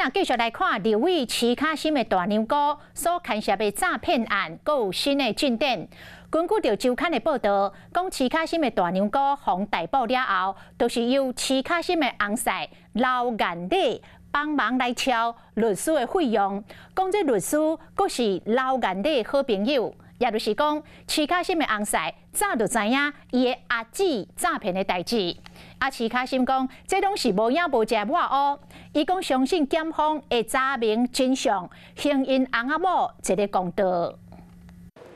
仔继续来看立委齐卡心的大牛哥所牵涉的诈骗案，阁有新的进展。根据着周刊的报道，讲齐卡心的大牛哥被逮捕了后，就是由齐卡心的翁婿刘元礼帮忙来敲律师的费用。讲这律师阁是刘元礼好朋友。 也就是讲，齐卡心的翁婿早就知影伊的阿姊诈骗的代志。齐卡心讲，这拢是无影无迹抹乌。伊讲相信检方会查明真相，还因翁仔某一个公道。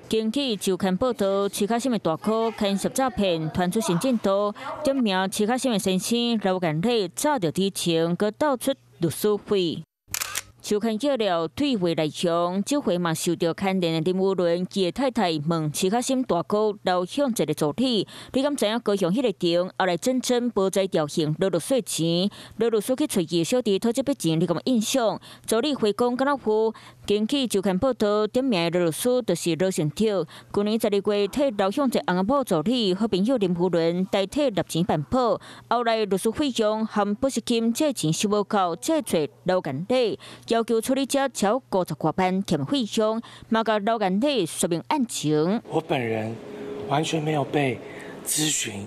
根据周刊报道，齐卡心的大哥牵涉诈骗，传出新进度，点名齐卡心的先生刘元礼早就知情，佮倒出律师费。 周刊叫了退回来向，这回嘛受到牵连的林武伦伊的太太问齐卡心大哥刘向一个助理，你敢知影高雄迄个店后来真无在调行落税钱？刘律师去找伊小弟讨这笔钱，你敢有印象？助理回讲敢若有。根据周刊报道，点名的刘律师就是罗成条。去年12月替刘向一翁仔某助理好朋友林武伦代替立钱办保，后来律师费用含保释金这钱收无够，再找刘元礼。 要求处理者超50多万欠费用，嘛甲刘元礼说明案情。我本人完全没有被咨询、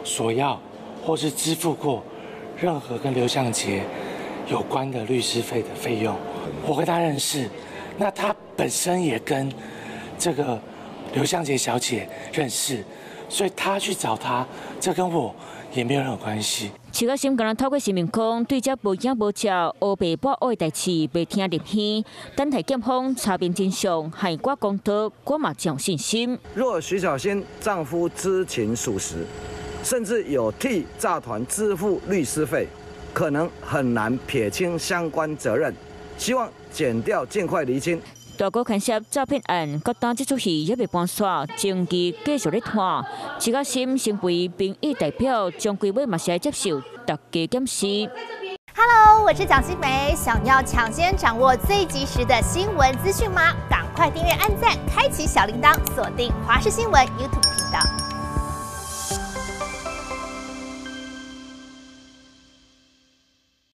索要或是支付过任何跟刘向杰有关的律师费的费用。我跟他认识，那他本身也跟这个刘向杰小姐认识，所以他去找他，这跟我也没有任何关系。 齐卡心敢若透过新闻讲，对这无影无迹、黑白抹黑的代志，袂听入耳。等待检方查明真相，还我公道，我嘛真有信心。若徐小仙丈夫知情属实，甚至有替诈团支付律师费，可能很难撇清相关责任。希望检调尽快厘清。 大哥牵涉诈骗案，各单这出戏也未半煞，证据继续咧探。齐卡心身为民意代表，将规尾嘛是来接受大家检视。Hello， 我是蒋欣梅，想要抢先掌握最及时的新闻资讯吗？赶快订阅、按赞、开启小铃铛，锁定华视新闻 YouTube 频道。